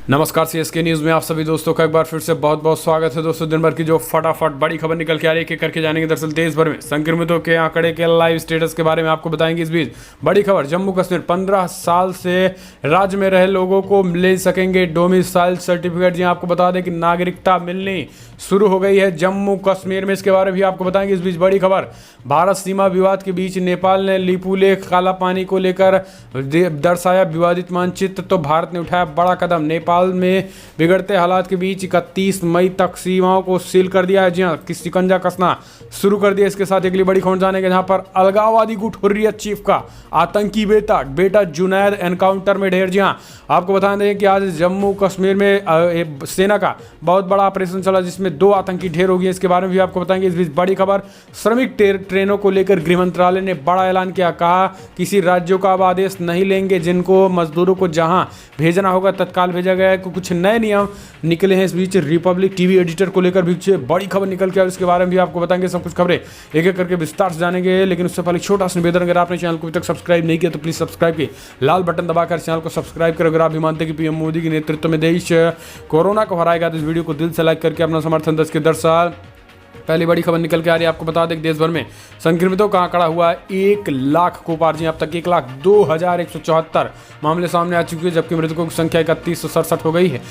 नमस्कार CSK news में आप सभी दोस्तों का एक बार फिर से बहुत बहुत स्वागत है। दोस्तों दिन भर की जो फटाफट बड़ी खबर निकल के आ रही है करके जानेंगे। दरअसल देश भर में संक्रमितों के आंकड़े के लाइव स्टेटस के बारे में आपको बताएंगे। इस बीच बड़ी खबर, जम्मू कश्मीर 15 साल से राज्य में रहे लोगों को ले सकेंगे डोमिसाइल सर्टिफिकेट। जी आपको बता दें कि नागरिकता मिलनी शुरू हो गई है जम्मू कश्मीर में, इसके बारे में भी आपको बताएंगे। इस बीच बड़ी खबर, भारत सीमा विवाद के बीच नेपाल ने लिपुलेख काला पानी को लेकर दर्शाया विवादित मानचित्र, तो भारत ने उठाया बड़ा कदम। नेपाल में बिगड़ते हालात के बीच 31 मई तक सीमाओं को सील कर दिया है। जी हाँ, शिकंजा कसना शुरू कर दिया। इसके साथ अगली बड़ी खबर जानेंगे, जहां पर अलगाववादी गुट हुर्रियत चीफ का आतंकी बेटा जुनैद एनकाउंटर में ढेर। जी हाँ, आपको बता दें कि आज जम्मू कश्मीर में सेना का बहुत बड़ा ऑपरेशन चला जिसमें 2 आतंकी ढेर हो गए। इसके बारे में भी आपको बताएंगे। इस बीच बड़ी खबर, श्रमिक ट्रेनों को लेकर गृह मंत्रालय ने बड़ा ऐलान किया। कहा किसी राज्यों का अब आदेश नहीं लेंगे, जिनको मजदूरों को जहां भेजना होगा तत्काल भेजा गया है। कुछ नए नियम निकले हैं। इस बीच रिपब्लिक टीवी एडिटर को लेकर भी बड़ी खबर निकल के और इसके बारे में भी आपको बताएंगे। सब कुछ खबरें एक एक करके विस्तार से जानेंगे, लेकिन उससे पहले छोटा सा निवेदन, अगर आपने चैनल को अभी तक सब्सक्राइब नहीं किया तो प्लीज सब्सक्राइब किए लाल बटन दबाकर चैनल को सब्सक्राइब करें। अगर आप भी मानते हैं कि पीएम मोदी के नेतृत्व में देश कोरोना को हराएगा तो इस वीडियो को दिल से लाइक करके अपना समर्थन दर्ज के। दरअसल पहली बड़ी खबर निकल के आ रही है, आपको बता दें कि देश भर में संक्रमितों का आंकड़ा हुआ 1 लाख को पार। जी अब तक 1,02,174 मामले सामने आ चुके हैं, जबकि मृतकों की संख्या 3167 हो गई है।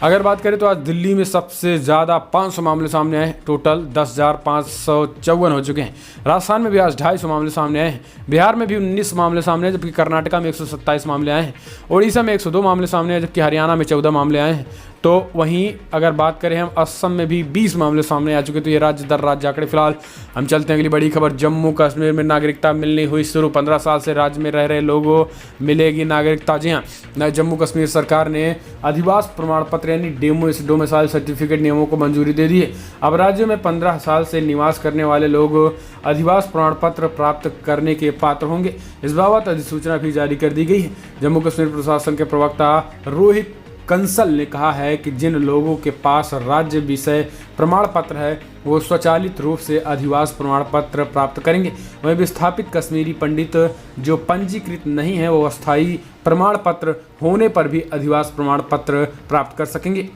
अगर बात करें तो आज दिल्ली में सबसे ज़्यादा 500 मामले सामने आए, टोटल 10,554 हो चुके हैं। राजस्थान में भी आज 250 मामले सामने आए हैं। बिहार में भी 19 मामले सामने आए, जबकि कर्नाटका में 127 मामले आए हैं। उड़ीसा में 102 मामले सामने आए, जबकि हरियाणा में 14 मामले आए हैं। तो वहीं अगर बात करें हम, असम में भी 20 मामले सामने आ चुके। तो ये राज्य दर राज्य आंकड़े। फिलहाल हम चलते हैं अगली बड़ी खबर, जम्मू कश्मीर में नागरिकता मिलनी हुई शुरू। 15 साल से राज्य में रह रहे लोगों मिलेगी नागरिकता। जी हाँ, जम्मू कश्मीर सरकार ने अधिवास प्रमाण पत्र यानी डोमिसाइल सर्टिफिकेट नियमों को मंजूरी दे दी है। अब राज्य में 15 साल से निवास करने वाले लोग अधिवास प्रमाण पत्र प्राप्त करने के पात्र होंगे। इस बाबत अधिसूचना भी जारी कर दी गई है। जम्मू कश्मीर प्रशासन के प्रवक्ता रोहित कंसल ने कहा है कि जिन लोगों के पास राज्य विषय प्रमाण पत्र है वो स्वचालित रूप से अधिवास प्रमाण पत्र प्राप्त करेंगे। वहीं विस्थापित कश्मीरी पंडित जो पंजीकृत नहीं है वो अस्थायी प्रमाण पत्र होने पर भी अधिवास प्रमाण पत्र प्राप्त कर सकेंगे।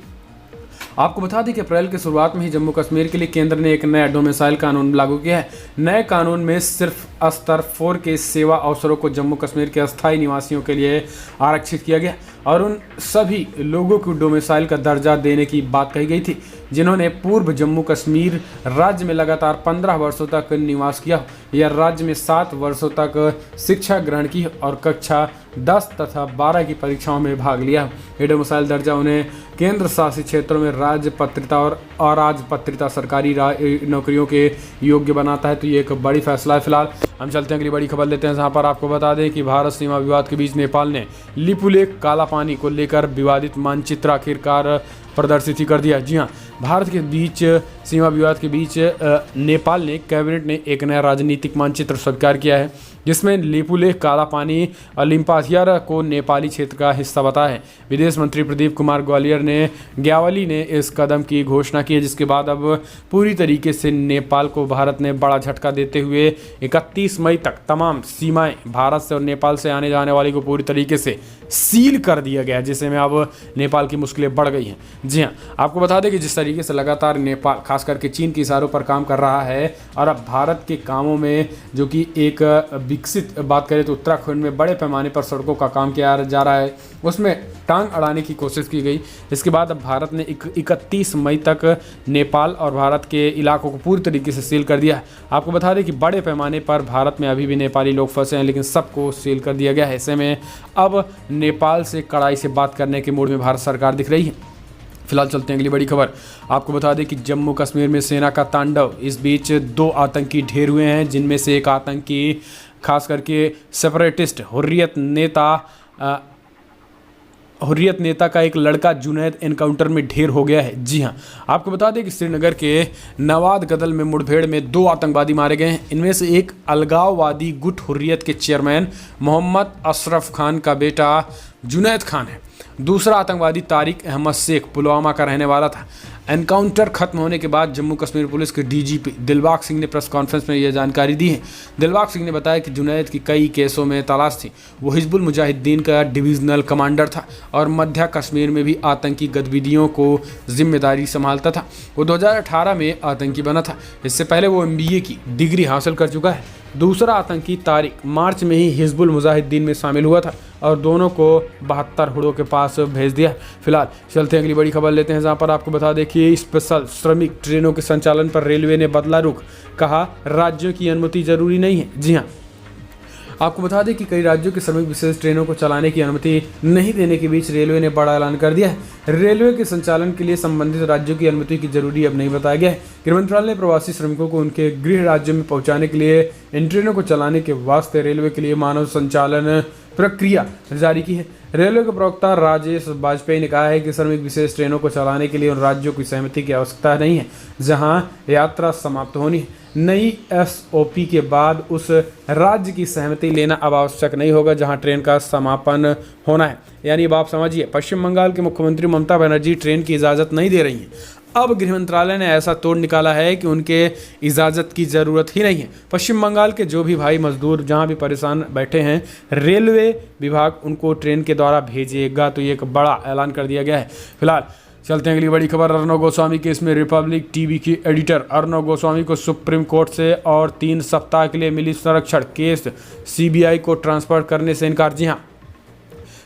आपको बता दें कि अप्रैल की शुरुआत में ही जम्मू कश्मीर के लिए केंद्र ने एक नया डोमिसाइल कानून लागू किया है। नए कानून में सिर्फ स्तर 4 के सेवा अवसरों को जम्मू कश्मीर के अस्थायी निवासियों के लिए आरक्षित किया गया और उन सभी लोगों को डोमिसाइल का दर्जा देने की बात कही गई थी जिन्होंने पूर्व जम्मू कश्मीर राज्य में लगातार 15 वर्षों तक निवास किया या राज्य में 7 वर्षों तक शिक्षा ग्रहण की और कक्षा 10 तथा 12 की परीक्षाओं में भाग लिया। ये डोमिसाइल दर्जा उन्हें केंद्र शासित क्षेत्रों में राजपत्रिता और अराजपत्रिता सरकारी नौकरियों के योग्य बनाता है। तो ये एक बड़ी फैसला है। फिलहाल हम चलते हैं अगली बड़ी खबर लेते हैं, जहां पर आपको बता दें कि भारत सीमा विवाद के बीच नेपाल ने लिपुलेख काला पानी को लेकर विवादित मानचित्र आखिरकार प्रदर्शित ही कर दिया। जी हाँ, भारत के बीच सीमा विवाद के बीच नेपाल ने कैबिनेट ने एक नया राजनीतिक मानचित्र स्वीकार किया है जिसमें लिपुलेख काला पानी और लिम्पाथियार को नेपाली क्षेत्र का हिस्सा बताया है। विदेश मंत्री प्रदीप कुमार ग्यावाली ने इस कदम की घोषणा की है, जिसके बाद अब पूरी तरीके से नेपाल को भारत ने बड़ा झटका देते हुए 31 मई तक तमाम सीमाएं भारत से और नेपाल से आने जाने वाली को पूरी तरीके से सील कर दिया गया है, जिससे में अब नेपाल की मुश्किलें बढ़ गई हैं। जी हाँ, आपको बता दें कि जिस तरीके से लगातार नेपाल खास करके चीन के इशारों पर काम कर रहा है और अब भारत के कामों में जो कि एक विकसित बात करें तो उत्तराखंड में बड़े पैमाने पर सड़कों का काम किया जा रहा है, उसमें टांग अड़ाने की कोशिश की गई। इसके बाद अब भारत ने 31 मई तक नेपाल और भारत के इलाकों को पूरी तरीके से सील कर दिया है। आपको बता दें कि बड़े पैमाने पर भारत में अभी भी नेपाली लोग फंसे हैं, लेकिन सबको सील कर दिया गया है। ऐसे में अब नेपाल से कड़ाई से बात करने के मूड में भारत सरकार दिख रही है। फिलहाल चलते हैं अगली बड़ी खबर, आपको बता दें कि जम्मू कश्मीर में सेना का तांडव। इस बीच 2 आतंकी ढेर हुए हैं, जिनमें से एक आतंकी खास करके सेपरेटिस्ट हुर्रियत नेता का एक लड़का जुनैद एनकाउंटर में ढेर हो गया है। जी हाँ, आपको बता दें कि श्रीनगर के नवाद गदल में मुठभेड़ में 2 आतंकवादी मारे गए हैं। इनमें से एक अलगाववादी गुट हुर्रियत के चेयरमैन मोहम्मद अशरफ खान का बेटा जुनैद खान है। दूसरा आतंकवादी तारिक अहमद शेख पुलवामा का रहने वाला था। एनकाउंटर खत्म होने के बाद जम्मू कश्मीर पुलिस के डीजीपी दिलबाग सिंह ने प्रेस कॉन्फ्रेंस में यह जानकारी दी है। दिलबाग सिंह ने बताया कि जुनैद की कई केसों में तलाश थी। वो हिजबुल मुजाहिदीन का डिविजनल कमांडर था और मध्य कश्मीर में भी आतंकी गतिविधियों को जिम्मेदारी संभालता था। वो 2018 में आतंकी बना था। इससे पहले वो MBA की डिग्री हासिल कर चुका है। दूसरा आतंकी तारिक मार्च में ही हिजबुल मुजाहिदीन में शामिल हुआ था और दोनों को 72 हुडों के पास भेज दिया। फिलहाल चलते हैं अगली बड़ी खबर लेते हैं, जहां पर आपको बता दें कि स्पेशल श्रमिक ट्रेनों के संचालन पर रेलवे ने बदला रुख। कहा, राज्यों की अनुमति जरूरी नहीं है। जी हाँ, आपको बता दें कि कई राज्यों के श्रमिक विशेष ट्रेनों को चलाने की अनुमति नहीं देने के बीच रेलवे ने बड़ा ऐलान कर दिया है। रेलवे के संचालन के लिए संबंधित राज्यों की अनुमति की जरूरी अब नहीं बताया गया है। गृह मंत्रालय ने प्रवासी श्रमिकों को उनके गृह राज्यों में पहुंचाने के लिए इन ट्रेनों को चलाने के वास्ते रेलवे के लिए मानव संचालन प्रक्रिया जारी की है। रेलवे के प्रवक्ता राजेश वाजपेयी ने कहा है कि श्रमिक विशेष ट्रेनों को चलाने के लिए उन राज्यों की सहमति की आवश्यकता नहीं है जहां यात्रा समाप्त होनी है। नई SOP के बाद उस राज्य की सहमति लेना अब आवश्यक नहीं होगा जहां ट्रेन का समापन होना है। यानी अब आप समझिए, पश्चिम बंगाल के मुख्यमंत्री ममता बनर्जी ट्रेन की इजाज़त नहीं दे रही हैं। अब गृह मंत्रालय ने ऐसा तोड़ निकाला है कि उनके इजाज़त की ज़रूरत ही नहीं है। पश्चिम बंगाल के जो भी भाई मजदूर जहां भी परेशान बैठे हैं, रेलवे विभाग उनको ट्रेन के द्वारा भेजेगा। तो ये एक बड़ा ऐलान कर दिया गया है। फिलहाल चलते हैं अगली बड़ी खबर। अर्नब गोस्वामी केस में रिपब्लिक टीवी की एडिटर अर्नब गोस्वामी को सुप्रीम कोर्ट से और 3 सप्ताह के लिए मिली संरक्षण। केस CBI को ट्रांसफर करने से इनकार। जी हाँ,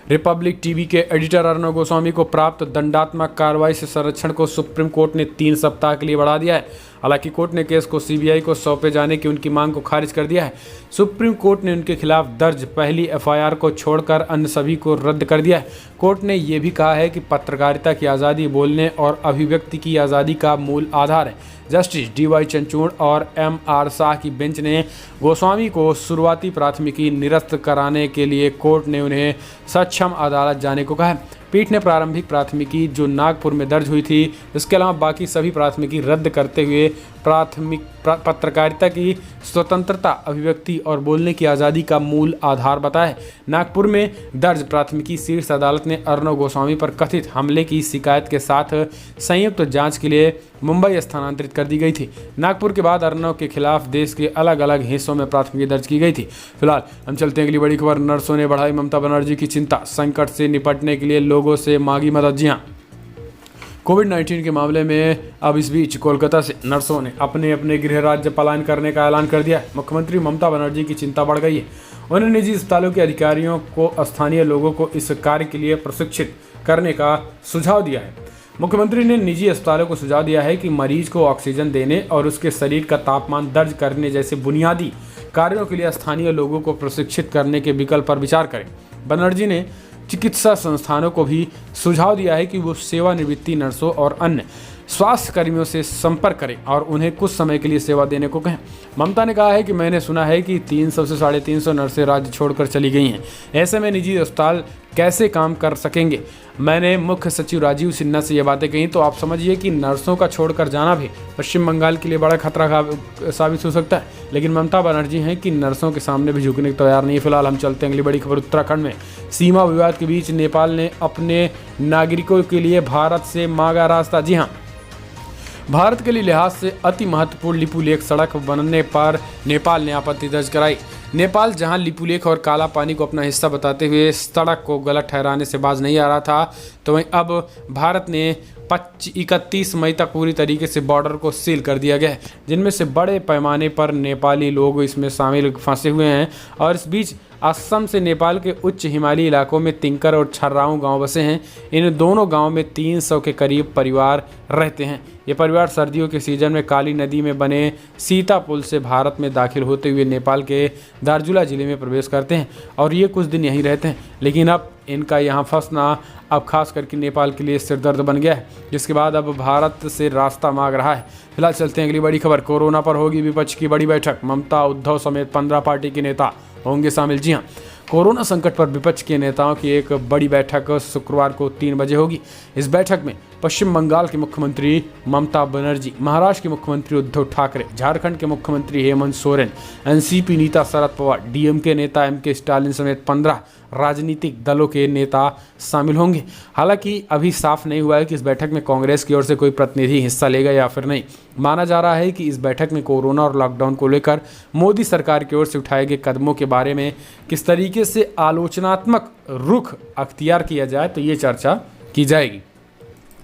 रिपब्लिक टीवी के एडिटर अर्नब गोस्वामी को प्राप्त दंडात्मक कार्रवाई से संरक्षण को सुप्रीम कोर्ट ने 3 सप्ताह के लिए बढ़ा दिया है। हालांकि कोर्ट ने केस को CBI को सौंपे जाने की उनकी मांग को खारिज कर दिया है। सुप्रीम कोर्ट ने उनके खिलाफ दर्ज पहली FIR को छोड़कर अन्य सभी को रद्द कर दिया है। कोर्ट ने यह भी कहा है कि पत्रकारिता की आज़ादी बोलने और अभिव्यक्ति की आज़ादी का मूल आधार है। जस्टिस DY चंद्रचूड़ और MR शाह की बेंच ने गोस्वामी को शुरुआती प्राथमिकी निरस्त कराने के लिए कोर्ट ने उन्हें सक्षम अदालत जाने को कहा है। पीठ ने प्रारंभिक प्राथमिकी जो नागपुर में दर्ज हुई थी, इसके अलावा बाकी सभी प्राथमिकी रद्द करते हुए पत्रकारिता की स्वतंत्रता, अभिव्यक्ति और बोलने की आज़ादी का मूल आधार बताया है। नागपुर में दर्ज प्राथमिकी शीर्ष अदालत ने अर्नब गोस्वामी पर कथित हमले की शिकायत के साथ संयुक्त जांच के लिए मुंबई स्थानांतरित कर दी गई थी। नागपुर के बाद अर्नब के खिलाफ देश के अलग अलग हिस्सों में प्राथमिकी दर्ज की गई थी। फिलहाल हम चलते हैं अगली बड़ी खबर। नर्सों ने बढ़ाई ममता बनर्जी की चिंता, संकट से निपटने के लिए लोगों से मांगी मदद। जी हाँ, कोविड-19 के मामले में अब इस बीच कोलकाता से नर्सों ने अपने अपने गृह राज्य पलायन करने का ऐलान कर दिया है। मुख्यमंत्री ममता बनर्जी की चिंता बढ़ गई है। उन्होंने निजी अस्पतालों के अधिकारियों को स्थानीय लोगों को इस कार्य के लिए प्रशिक्षित करने का सुझाव दिया है। मुख्यमंत्री ने निजी अस्पतालों को सुझाव दिया है कि मरीज को ऑक्सीजन देने और उसके शरीर का तापमान दर्ज करने जैसे बुनियादी कार्यों के लिए स्थानीय लोगों को प्रशिक्षित करने के विकल्प पर विचार करें। बनर्जी ने चिकित्सा संस्थानों को भी सुझाव दिया है कि वो सेवानिवृत्ति नर्सों और अन्य स्वास्थ्य कर्मियों से संपर्क करें और उन्हें कुछ समय के लिए सेवा देने को कहें। ममता ने कहा है कि मैंने सुना है कि 300 से 350 नर्सें राज्य छोड़कर चली गई हैं। ऐसे में निजी अस्पताल कैसे काम कर सकेंगे? मैंने मुख्य सचिव राजीव सिन्हा से ये बातें कही। तो आप समझिए कि नर्सों का छोड़कर जाना भी पश्चिम बंगाल के लिए बड़ा खतरा साबित हो सकता है। लेकिन ममता बनर्जी हैं कि नर्सों के सामने भी झुकने को तैयार नहीं है। फिलहाल हम चलते हैं अगली बड़ी खबर। उत्तराखंड में सीमा विवाद के बीच नेपाल ने अपने नागरिकों के लिए भारत से मांगा रास्ता। जी हाँ, भारत के लिए लिहाज से अति महत्वपूर्ण लिपुलेख सड़क बनने पर नेपाल ने आपत्ति दर्ज कराई। नेपाल जहां लिपुलेख और काला पानी को अपना हिस्सा बताते हुए सड़क को गलत ठहराने से बाज नहीं आ रहा था, तो वहीं अब भारत ने 31 मई तक पूरी तरीके से बॉर्डर को सील कर दिया गया है, जिनमें से बड़े पैमाने पर नेपाली लोग इसमें शामिल फंसे हुए हैं। और इस बीच असम से नेपाल के उच्च हिमालयी इलाकों में तिंकर और छर्राऊ गांव बसे हैं। इन दोनों गांवों में 300 के करीब परिवार रहते हैं। ये परिवार सर्दियों के सीजन में काली नदी में बने सीता पुल से भारत में दाखिल होते हुए नेपाल के दार्चुला जिले में प्रवेश करते हैं और ये कुछ दिन यहीं रहते हैं। लेकिन अब इनका यहाँ फंसना अब खास करके नेपाल के लिए सिरदर्द बन गया है, जिसके बाद अब भारत से रास्ता मांग रहा है। फिलहाल चलते हैं अगली बड़ी खबर। कोरोना पर होगी विपक्ष की बड़ी बैठक, ममता, उद्धव समेत 15 पार्टी के नेता होंगे शामिल। जी हाँ, कोरोना संकट पर विपक्ष के नेताओं की एक बड़ी बैठक शुक्रवार को 3 बजे होगी। इस बैठक में पश्चिम बंगाल के मुख्यमंत्री ममता बनर्जी, महाराष्ट्र के मुख्यमंत्री उद्धव ठाकरे, झारखंड के मुख्यमंत्री हेमंत सोरेन, NCP नेता शरद पवार, DMK नेता MK स्टालिन समेत 15 राजनीतिक दलों के नेता शामिल होंगे। हालांकि अभी साफ नहीं हुआ है कि इस बैठक में कांग्रेस की ओर से कोई प्रतिनिधि हिस्सा लेगा या फिर नहीं। माना जा रहा है कि इस बैठक में कोरोना और लॉकडाउन को लेकर मोदी सरकार की ओर से उठाए गए कदमों के बारे में किस तरीके से आलोचनात्मक रुख अख्तियार किया जाए, तो ये चर्चा की जाएगी।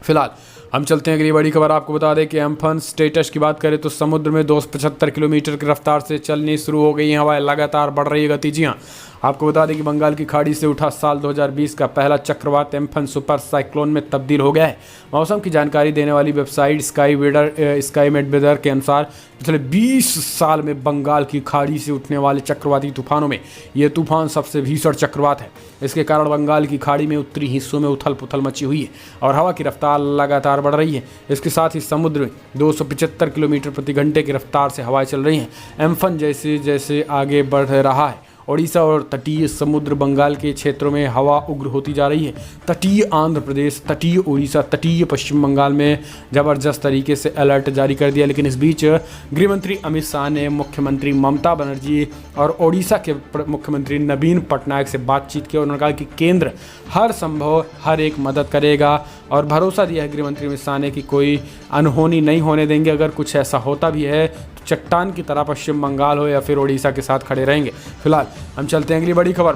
फिलहाल हम चलते हैं अगली बड़ी खबर। आपको बता दें कि एम्फन स्टेटस की बात करें तो समुद्र में 275 किलोमीटर की रफ्तार से चलनी शुरू हो गई है हवाएं, लगातार बढ़ रही है गति। जी हाँ, आपको बता दें कि बंगाल की खाड़ी से उठा साल 2020 का पहला चक्रवात एम्फन सुपर साइक्लोन में तब्दील हो गया है। मौसम की जानकारी देने वाली वेबसाइट स्काईमेट वेदर के अनुसार पिछले 20 साल में बंगाल की खाड़ी से उठने वाले चक्रवाती तूफानों में यह तूफान सबसे भीषण चक्रवात है। इसके कारण बंगाल की खाड़ी में उत्तरी हिस्सों में उथल पुथल मची हुई है और हवा की रफ्तार लगातार बढ़ रही है। इसके साथ ही समुद्र में 275 किलोमीटर प्रति घंटे की रफ्तार से हवाएं चल रही हैं। एम्फन जैसे जैसे आगे बढ़ रहा है, ओडिशा और तटीय समुद्र बंगाल के क्षेत्रों में हवा उग्र होती जा रही है। तटीय आंध्र प्रदेश, तटीय उड़ीसा, तटीय पश्चिम बंगाल में ज़बरदस्त तरीके से अलर्ट जारी कर दिया। लेकिन इस बीच गृहमंत्री अमित शाह ने मुख्यमंत्री ममता बनर्जी और ओडिशा के मुख्यमंत्री नवीन पटनायक से बातचीत की और उन्होंने कहा कि केंद्र हर संभव हर एक मदद करेगा और भरोसा दिया है गृहमंत्री अमित शाह ने कि कोई अनहोनी नहीं होने देंगे। अगर कुछ ऐसा होता भी है तो चट्टान की तरह पश्चिम बंगाल हो या फिर ओडिशा के साथ खड़े रहेंगे। फिलहाल हम चलते हैं अगली बड़ी खबर।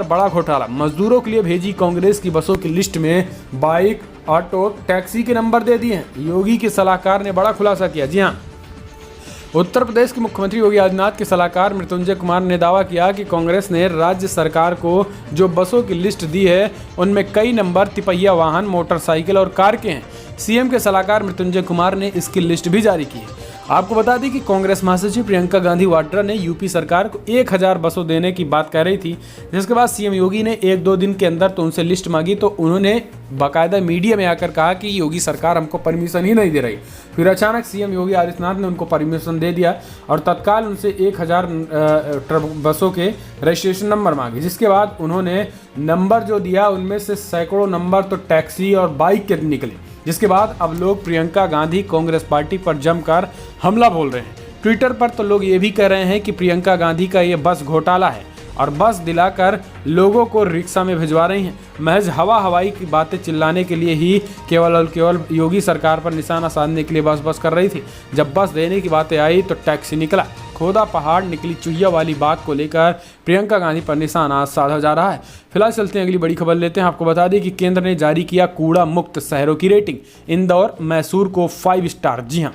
बड़ा घोटाला, मजदूरों के लिए भेजी कांग्रेस की बसों की लिस्ट में बाइक, ऑटो, टैक्सी के नंबर दे दिए हैं। योगी के सलाहकार ने बड़ा खुलासा किया। जी हाँ, उत्तर प्रदेश के मुख्यमंत्री योगी आदित्यनाथ के सलाहकार मृत्युंजय कुमार ने दावा किया कि कांग्रेस ने राज्य सरकार को जो बसों की लिस्ट दी है उनमें कई नंबर तिपहिया वाहन, मोटरसाइकिल और कार के हैं। सीएम के सलाहकार मृत्युंजय कुमार ने इसकी लिस्ट भी जारी की है। आपको बता दें कि कांग्रेस महासचिव प्रियंका गांधी वाड्रा ने यूपी सरकार को 1000 बसों देने की बात कह रही थी, जिसके बाद सीएम योगी ने 1-2 दिन के अंदर तो उनसे लिस्ट मांगी तो उन्होंने बाकायदा मीडिया में आकर कहा कि योगी सरकार हमको परमिशन ही नहीं दे रही। फिर अचानक सीएम योगी आदित्यनाथ ने उनको परमिशन दे दिया और तत्काल उनसे 1000 बसों के रजिस्ट्रेशन नंबर मांगे, जिसके बाद उन्होंने नंबर जो दिया उनमें से सैकड़ों नंबर तो टैक्सी और बाइक के निकले, जिसके बाद अब लोग प्रियंका गांधी कांग्रेस पार्टी पर जमकर हमला बोल रहे हैं। ट्विटर पर तो लोग ये भी कह रहे हैं कि प्रियंका गांधी का ये बस घोटाला है और बस दिलाकर लोगों को रिक्शा में भिजवा रही हैं। महज हवाई की बातें चिल्लाने के लिए ही केवल और केवल योगी सरकार पर निशाना साधने के लिए बस कर रही थी। जब बस देने की बातें आई तो टैक्सी निकला, खोदा पहाड़ निकली चुहिया वाली बात को लेकर प्रियंका गांधी पर निशाना साधा जा रहा है। फिलहाल चलते हैं अगली बड़ी खबर लेते हैं। आपको बता दें कि केंद्र ने जारी किया कूड़ा मुक्त शहरों की रेटिंग, इंदौर मैसूर को 5 स्टार। जी हाँ,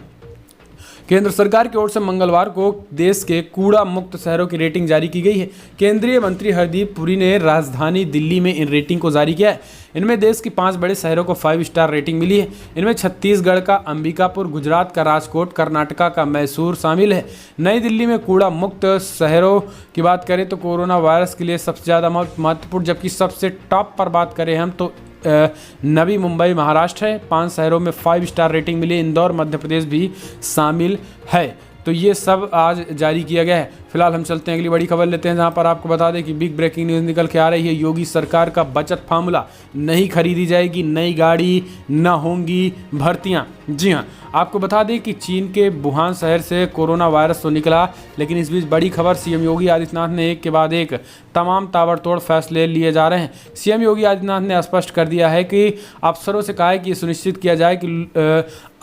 केंद्र सरकार की ओर से मंगलवार को देश के कूड़ा मुक्त शहरों की रेटिंग जारी की गई है। केंद्रीय मंत्री हरदीप पुरी ने राजधानी दिल्ली में इन रेटिंग को जारी किया है। इनमें देश के 5 बड़े शहरों को 5 स्टार रेटिंग मिली है। इनमें छत्तीसगढ़ का अंबिकापुर, गुजरात का राजकोट, कर्नाटका का मैसूर शामिल है। नई दिल्ली में कूड़ा मुक्त शहरों की बात करें तो कोरोना वायरस के लिए सबसे ज़्यादा महत्वपूर्ण, जबकि सबसे टॉप पर बात करें हम तो नवी मुंबई महाराष्ट्र है। 5 शहरों में 5 स्टार रेटिंग मिली। इंदौर मध्य प्रदेश भी शामिल है। तो ये सब आज जारी किया गया है। फिलहाल हम चलते हैं अगली बड़ी खबर लेते हैं, जहां पर आपको बता दें कि बिग ब्रेकिंग न्यूज़ निकल के आ रही है। योगी सरकार का बचत फार्मूला, नहीं खरीदी जाएगी नई गाड़ी, न होंगी भर्तियां। जी हां, आपको बता दें कि चीन के वुहान शहर से कोरोना वायरस तो निकला, लेकिन इस बीच बड़ी खबर, सीएम योगी आदित्यनाथ ने एक के बाद एक तमाम ताबड़तोड़ फैसले लिए जा रहे हैं। सीएम योगी आदित्यनाथ ने स्पष्ट कर दिया है कि अफसरों से कहा है कि सुनिश्चित किया जाए कि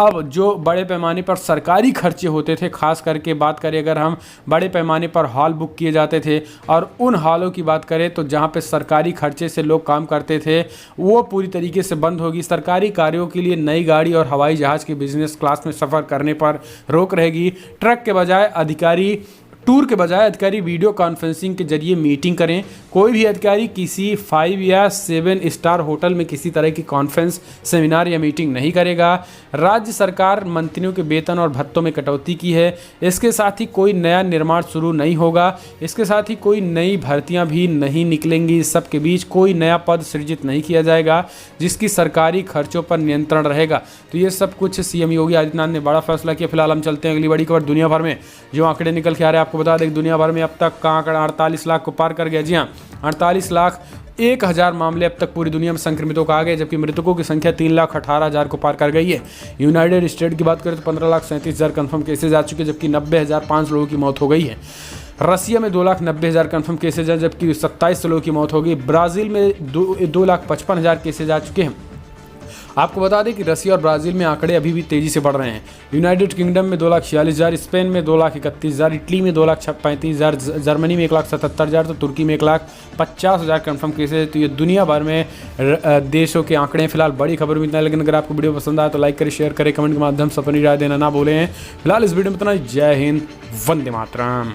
अब जो बड़े पैमाने पर सरकारी खर्चे होते थे, खास करके बात करें अगर हम बड़े पैमाने पर हॉल बुक किए जाते थे और उन हॉलों की बात करें तो जहां पे सरकारी खर्चे से लोग काम करते थे, वो पूरी तरीके से बंद होगी। सरकारी कार्यों के लिए नई गाड़ी और हवाई जहाज़ के बिजनेस क्लास में सफ़र करने पर रोक रहेगी। ट्रक के बजाय अधिकारी टूर के बजाय अधिकारी वीडियो कॉन्फ्रेंसिंग के जरिए मीटिंग करें। कोई भी अधिकारी किसी 5 या 7 स्टार होटल में किसी तरह की कॉन्फ्रेंस, सेमिनार या मीटिंग नहीं करेगा। राज्य सरकार मंत्रियों के वेतन और भत्तों में कटौती की है। इसके साथ ही कोई नया निर्माण शुरू नहीं होगा। इसके साथ ही कोई नई भर्तियां भी नहीं निकलेंगी। इस सब के बीच कोई नया पद सृजित नहीं किया जाएगा जिसकी सरकारी खर्चों पर नियंत्रण रहेगा। तो ये सब कुछ सीएम योगी आदित्यनाथ ने बड़ा फैसला किया। फिलहाल हम चलते हैं अगली बड़ी खबर। दुनिया भर में जो आंकड़े निकल के आ रहे हैं, आपको बता दें दुनिया भर में अब तक का आंकड़ा 48 लाख को पार कर गया। जी हाँ, 48,01,000 मामले अब तक पूरी दुनिया में संक्रमितों का आ गए, जबकि मृतकों की संख्या 3,18,000 को पार कर गई है। यूनाइटेड स्टेट की बात करें तो 15,37,000 कंफर्म केसेज आ चुके हैं, जबकि 90,005 लोगों की मौत हो गई है। रसिया में 2,90,000 कन्फर्म केसेज हैं, जबकि 27 लोगों की मौत हो गई। ब्राज़ील में 2,55,000 केसेज आ चुके हैं। आपको बता दें कि रसिया और ब्राज़ील में आंकड़े अभी भी तेज़ी से बढ़ रहे हैं। यूनाइटेड किंगडम में 2,46,000, स्पेन में 2,31,000, इटली में 2,35,000, जर्मनी में 1,77,000, तो तुर्की में 1,50,000 कन्फर्म केसेज। तो ये दुनिया भर में देशों के आंकड़े हैं। फिलहाल बड़ी खबर में इतना, लेकिन अगर आपको वीडियो पसंद आए तो लाइक करें, शेयर करें, कमेंट के माध्यम से अपनी राय देना ना भूलें। फिलहाल इस वीडियो में इतना ही। जय हिंद, वंदे मातरम।